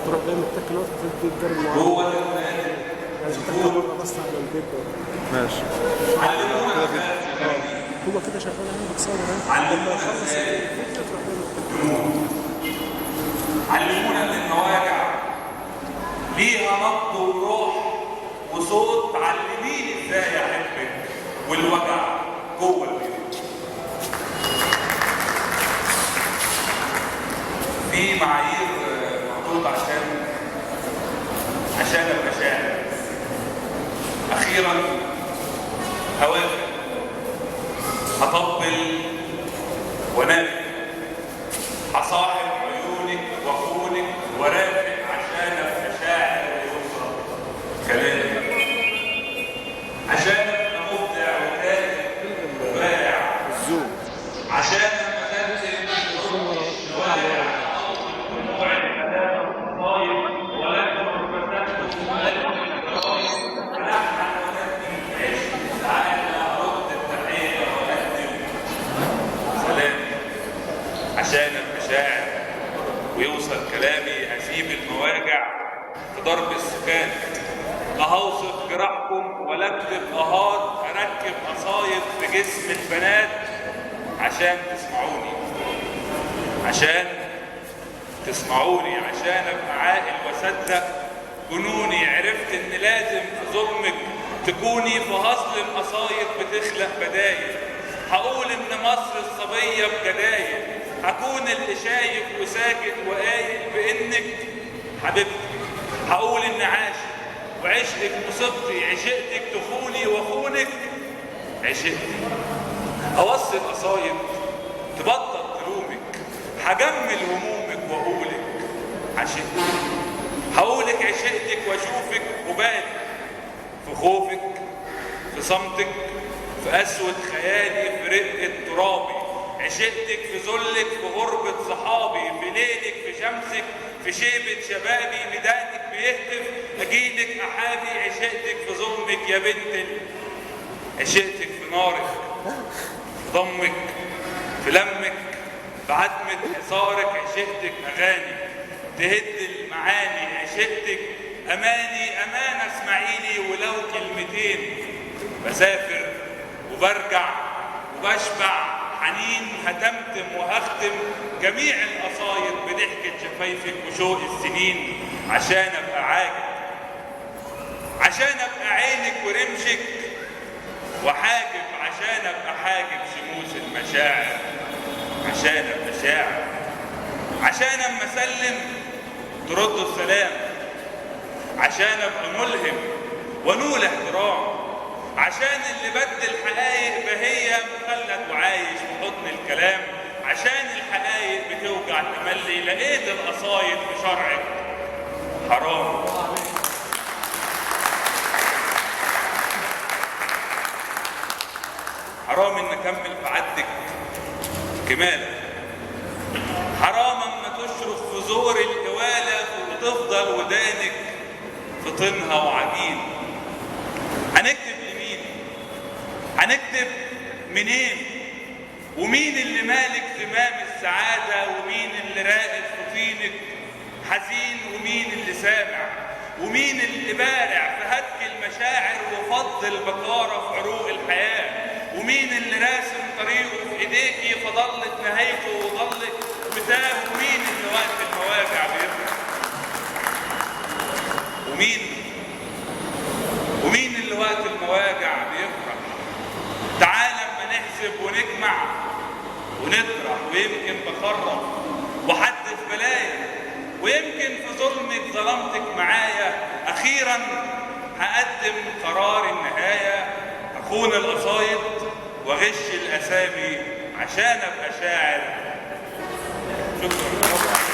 تروح جاي متكل وقت تدي الدرب معين. جوه النادي يعني تتكل مرة بس على البيت. ماشي. علمونا هو كده شغال اهي بتصور اهي. علمونا لما يخلص ازاي الفيديو تروح جاي متكل. علمونا ان المواجع ليها نبض وروح وصوت. علميني ازاي احبك والوجع جوه البيت. في معايير محطوطه عشان المشاعر. اخيرا هوافق هطبل ونافق هصاحب عيونك واخونك ورافق عشان المشاعر ويوصل كلامك عشان ابقى مبدع وكاتب وبائع عشان ابقى نفسي الشوارع او دموع الكلام القصايد ولكن رفتك وقلب الجرايد ونحن ونكتب العشق تعالى ارد التحيه واقدم سلامي عشان المشاعر ويوصل كلامي. هسيب المواجع في ضرب السكان هوصف جراحكم ولا اكتب اهات. هركب قصايد في جسم البنات عشان تسمعوني عشان ابقى عاقل واصدق جنوني. عرفت ان لازم في ظلمك تكوني في هصل القصايد بتخلق بدايل. هقول ان مصر الصبيه بجدايل. هكون اللي شايف وساكت وقايل بانك حبيبتي. هقول ان عاشق وعشقك مصيبتي. عشقتك تخوني واخونك عشقتي. اوصي قصايد تبطل تلومك. هجمل همومك واقولك عشقتك. هقولك عشقتك واشوفك وبالي في خوفك في صمتك في قسوة خيالي في رقة ترابي. عشقتك في ذلك في غربة صحابي في ليلك في شمسك في شيبة شبابي. ندائك بيهتف أجيلك أحابي. عشقتك في ظلمك يا بنت عشقتك في نارك في ضمك في لمك في عتمة حصارك. عشقتك أغاني تهد المعاني. عشقتك أماني أمانة اسمعيلي ولو كلمتين. بسافر وبرجع وبشبع حنين. هتمتم وهختم جميع القصايد بضحكة شفايفك وشوق السنين عشان ابقى عاجب عشان ابقى عينك ورمشك وحاجب عشان ابقى حاجب شموس المشاعر عشان ابقى شاعر عشان اما اسلم تردوا السلام عشان ابقى ملهم ونول احترام عشان اللي بدل حقايق بهية مخلد وعايش في حضن الكلام عشان الحقايق بتوجع تملي. لقيت القصايد في شرعك حرام. حرام ان اكمل في عدك كمالة. حرام اما تشرخ في زور القوالة وتفضل ودانك في طينها وعجين. هنكتب لمين؟ هنكتب منين؟ ومين اللي مالك زمام السعادة؟ ومين اللي راقد في طينك حزين؟ ومين اللي سامع؟ ومين اللي بارع في هتك المشاعر وفض البكارة في عروق الحياة؟ ومين اللي راسم طريقه في ايديكي فضلت نهايته وضلت بتاه؟ ومين اللي وقت المواجع بيفرح؟ ومين اللي وقت المواجع بيفرح؟ تعال اما نحسب ونجمع ونطرح. ويمكن بخرب وحدث بلايا ويمكن في ظلمك ظلمتك معايا. اخيرا هقدم قرار النهايه. اخون القصايد واغش الاسامي عشان ابقى شاعر. شكرا.